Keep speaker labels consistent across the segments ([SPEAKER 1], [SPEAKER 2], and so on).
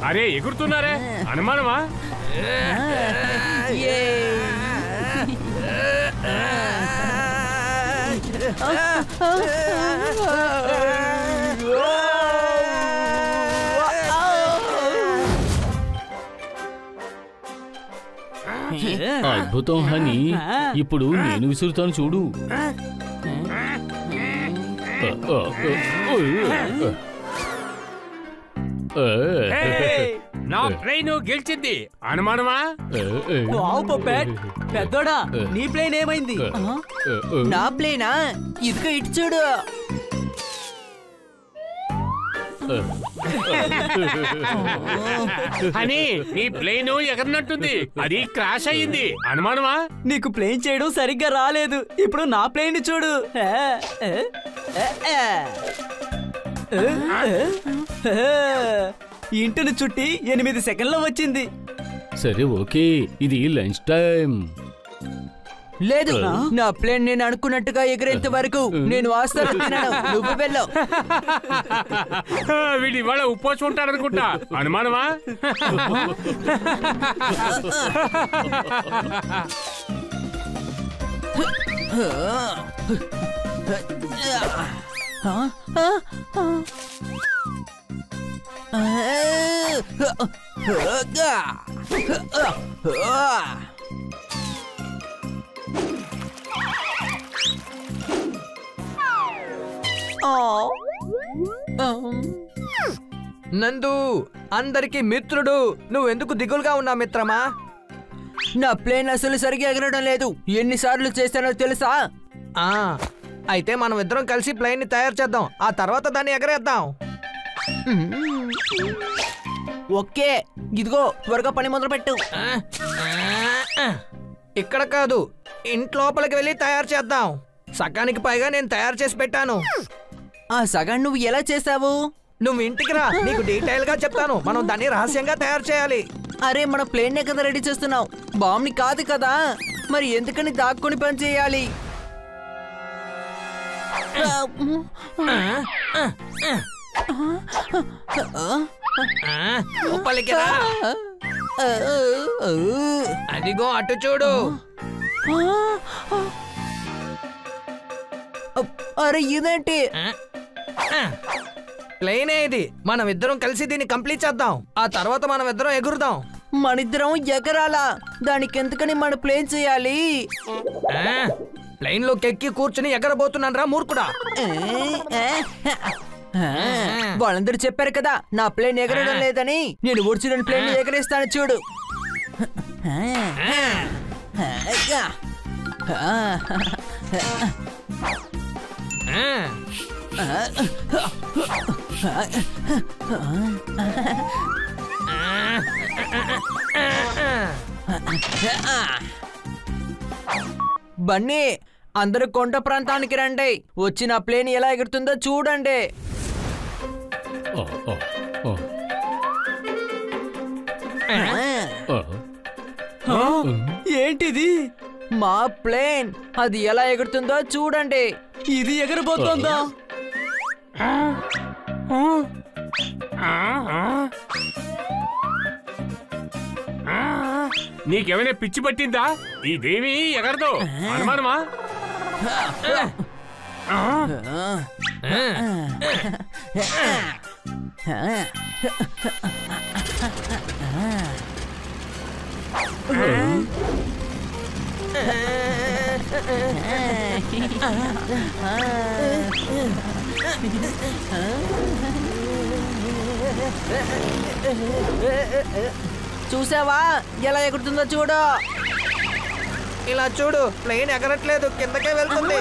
[SPEAKER 1] అరే ఎగురుతున్నారే అనుమానమా?
[SPEAKER 2] అద్భుతం హనీ, ఇప్పుడు నేను విసురుతాను చూడు.
[SPEAKER 1] నా ప్లేన్ గెలిచింది అనుమానమా?
[SPEAKER 3] పెద్దోడా నీ ప్లేన్ ఏమైంది?
[SPEAKER 4] నా ప్లేనా? ఇదిగో ఇటు చూడు.
[SPEAKER 1] అని నీ ప్లేన్ ఎగరనట్టుంది, అది క్రాష్ అయ్యింది అనుమానమా?
[SPEAKER 3] నీకు ప్లేన్ చేయడం సరిగ్గా రాలేదు, ఇప్పుడు నా ప్లేన్ చూడు. ఇంటిని చుట్టి 8 సెకండ్లో వచ్చింది.
[SPEAKER 2] సరే ఓకే, ఇది లంచ్ టైం.
[SPEAKER 4] లేదు, నా ప్లేన్ నేను అనుకున్నట్టుగా ఎగిరేంత వరకు నేను ఆస్తాను తినను. నువ్వు వెళ్ళవు.
[SPEAKER 1] వీడి ఇవాళ ఉపవాసం ఉంటాడనుకుంటా అనుమానమా?
[SPEAKER 5] నందు, అందరికి మిత్రుడు. నువ్వెందుకు దిగులుగా ఉన్నావు మిత్రమా?
[SPEAKER 4] నా ప్లేన్ అసలు సరిగా ఎగరడం లేదు. ఎన్నిసార్లు చేస్తానో తెలుసా?
[SPEAKER 5] అయితే మనం ఇద్దరం కలిసి ప్లేన్ ని తయారు చేద్దాం, ఆ తర్వాత దాన్ని ఎగరేద్దాం.
[SPEAKER 4] ఓకే, ఇదిగో త్వరగా పని మొదలు పెట్టు.
[SPEAKER 5] ఇక్కడ కాదు, ఇంట్లోపలికి వెళ్ళి తయారు చేద్దాం. సగానికి పైగా నేను తయారు చేసి పెట్టాను.
[SPEAKER 4] ఆ సగం నువ్వు ఎలా చేసావు?
[SPEAKER 5] నువ్వు ఇంటికి రా, నీకు డీటెయిల్ గా చెప్తాను. మనం దాన్ని రహస్యంగా తయారు చేయాలి.
[SPEAKER 4] అరే, మన ప్లేన్ కదా రెడీ చేస్తున్నావు, బాంబుని కాదు కదా. మరి ఎందుకని దాక్కుని పని చేయాలి?
[SPEAKER 5] అదిగో అటు చూడు.
[SPEAKER 4] అరే ఇదేంటి?
[SPEAKER 5] ప్లేనే ఇది. మనం ఇద్దరం కలిసి దీన్ని కంప్లీట్ చేద్దాం, ఆ తర్వాత మనం ఇద్దరం ఎగురుదాం.
[SPEAKER 4] మనిద్దరం ఎగరాలా? దానికి ఎందుకని మన ప్లేన్ చేయాలి?
[SPEAKER 5] ప్లేన్ లో ఎక్కి కూర్చుని ఎగరబోతున్నాను రా మూర్ఖుడా.
[SPEAKER 4] వాళ్ళందరూ చెప్పారు కదా నా ప్లేన్ ఎగరడం లేదని. నేను ఒరిజినల్ ప్లేన్ ఎగరేస్తాను చూడు. బన్నీ, అందరూ కొండ ప్రాంతానికి రండి. వచ్చిన ప్లేన్ ఎలా ఎగురుతుందో చూడండి.
[SPEAKER 3] ఏంటిది?
[SPEAKER 4] మా ప్లేన్, అది ఎలా ఎగురుతుందో చూడండి.
[SPEAKER 3] ఇది ఎగరబోతోందా?
[SPEAKER 1] నీకేమైనా పిచ్చి పట్టిందా? ఇదేమీ ఎగరదు అనుమానమా?
[SPEAKER 4] చూసావా ఎలా ఎగురుతుందో చూడు.
[SPEAKER 5] ఇలా చూడు, ప్లేన్ ఎగరట్లేదు, కిందకే వెళ్తుంది.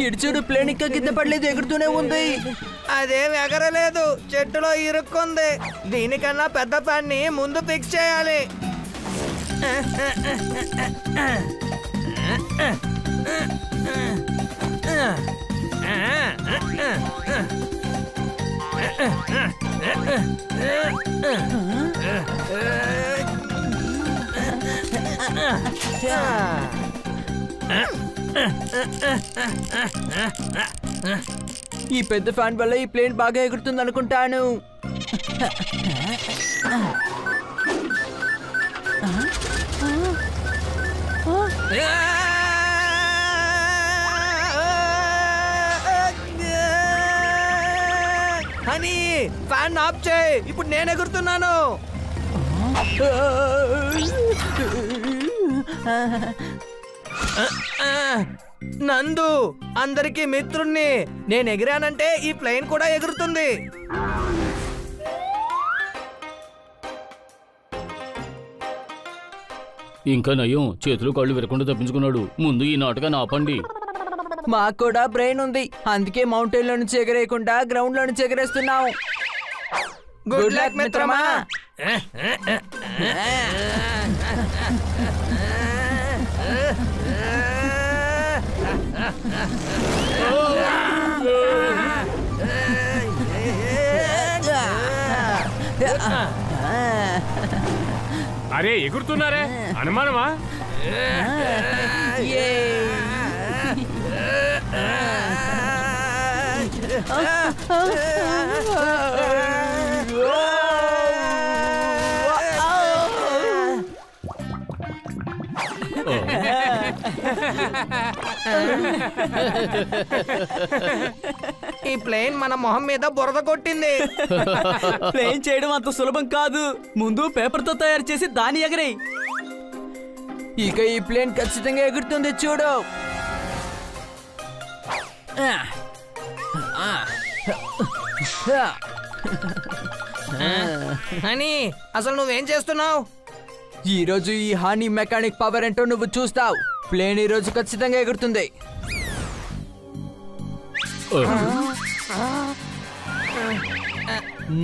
[SPEAKER 4] ఇటు చూడు, ప్లేన్ ఇంకా కింద పడలేదు, ఎగురుతూనే ఉంది.
[SPEAKER 5] అదేం ఎగరలేదు, చెట్టులో ఇరుక్కుంది. దీనికన్నా పెద్ద ప్యాన్ని ముందు ఫిక్స్ చేయాలి.
[SPEAKER 4] ఈ పెద్ద ఫ్యాన్ వల్ల ఈ ప్లేన్ బాగా ఎగురుతుంది అనుకుంటాను.
[SPEAKER 5] హనీ, ఫ్యాన్ ఆఫ్ చేయి. ఇప్పుడు నేను ఎగురుతున్నాను. నందు, అందరికీ మిత్రుణ్ణి. నేను ఎగిరానంటే ఈ ప్లేన్ కూడా ఎగురుతుంది.
[SPEAKER 2] ఇంకా నయం, చేతులు కాళ్ళు విరకుండా తప్పించుకున్నాడు. ముందు ఈ నాటకాన్ని ఆపండి.
[SPEAKER 4] మాకు కూడా బ్రెయిన్ ఉంది, అందుకే మౌంటైన్ లో నుంచి ఎగరేయకుండా గ్రౌండ్ లో నుంచి ఎగరేస్తున్నాం. గుడ్ లక్ మిత్రమా.
[SPEAKER 1] అరే ఎగురుతున్నారే, అనుమానమా?
[SPEAKER 5] ఈ ప్లేన్ మన మొహం మీద బురద కొట్టింది.
[SPEAKER 3] ప్లేన్ చేయడం అంత సులభం కాదు. ముందు పేపర్ తో తయారు చేసి దాని ఎగరేయ్.
[SPEAKER 4] ఇక ఈ ప్లేన్ ఖచ్చితంగా ఎగురుతుంది, చూడు.
[SPEAKER 5] హనీ, అసలు నువ్వేం చేస్తున్నావు?
[SPEAKER 4] ఈ రోజు ఈ హానీ మెకానిక్ పవర్ ఏంటో నువ్వు చూస్తావు. ప్లేన్ ఈ రోజు ఖచ్చితంగా ఎగురుతుంది.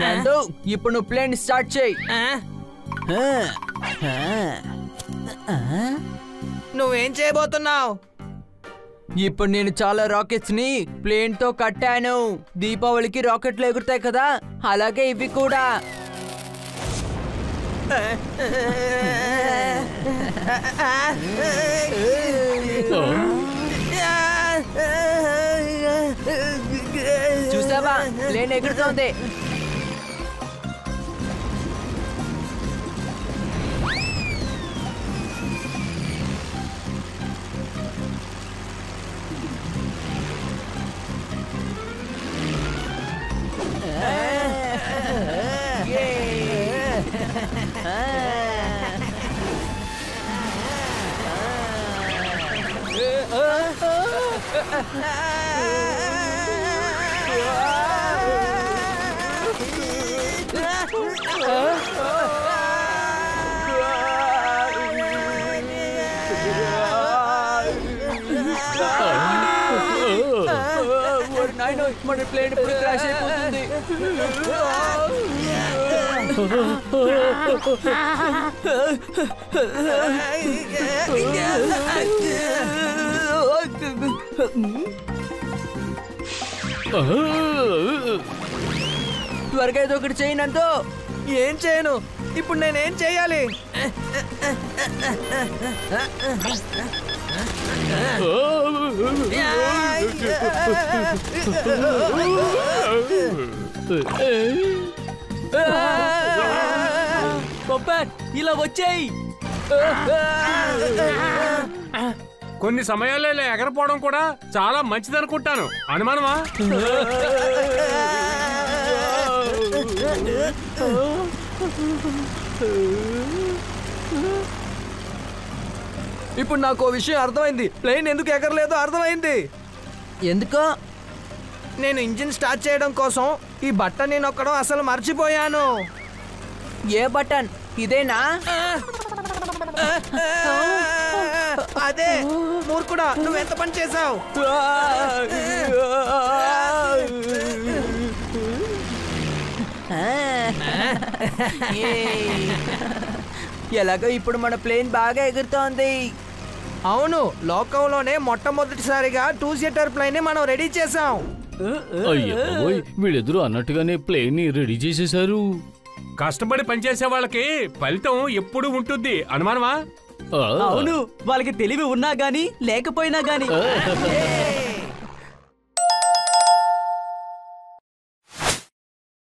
[SPEAKER 4] నందు, ఇప్పుడు నువ్వు ప్లేన్ స్టార్ట్ చేయి.
[SPEAKER 5] నువ్వేం చేయబోతున్నావు?
[SPEAKER 4] ఇప్పుడు నేను చాలా రాకెట్స్ ని ప్లేన్ తో కట్టాను. దీపావళికి రాకెట్లు ఎగురుతాయి కదా, అలాగే ఇవి కూడా. చూసావా, ప్లేన్ ఎగురుతోంది. మన ప్లేన్ ఇప్పుడు క్రాష్ అయిపోతుంది. త్వరగా ఏదో ఒకటి చేయనంతో.
[SPEAKER 5] ఏం చేయను? ఇప్పుడు నేనేం చేయాలి?
[SPEAKER 3] బొబ్బర్ ఇలా వచ్చేయి.
[SPEAKER 1] కొన్ని సమయాల్లో ఇలా ఎగరపోవడం కూడా చాలా మంచిదనుకుంటాను. అనుమానమా?
[SPEAKER 5] ఇప్పుడు నాకు ఓ విషయం అర్థమైంది. ప్లేన్ ఎందుకు ఎగరలేదో అర్థమైంది.
[SPEAKER 4] ఎందుకో
[SPEAKER 5] నేను ఇంజిన్ స్టార్ట్ చేయడం కోసం ఈ బట్టని నొక్కడం అసలు మర్చిపోయాను.
[SPEAKER 4] ఏ బటన్ ఇదేనా?
[SPEAKER 5] అదే మూర్ఖుడా, నువ్వెంత పని చేసావు?
[SPEAKER 4] ఎలాగో ఇప్పుడు మన ప్లేన్ బాగా ఎగురుతోంది.
[SPEAKER 5] అవును, లోకంలోనే మొట్టమొదటిసారిగా 2 సీటర్ ప్లేన్ ని మనం రెడీ చేసాం.
[SPEAKER 2] అయ్యో బాబోయ్, వీళ్ళిద్దరూ అన్నట్టుగానే ప్లేన్ ని రెడీ చేసేశారు.
[SPEAKER 1] కష్టపడి పనిచేసే వాళ్ళకి ఫలితం ఎప్పుడు ఉంటుంది. అనుమానమా?
[SPEAKER 2] ఆ,
[SPEAKER 3] అవును, వాళ్ళకి తెలివి ఉన్నా గానీ లేకపోయినా గానీ.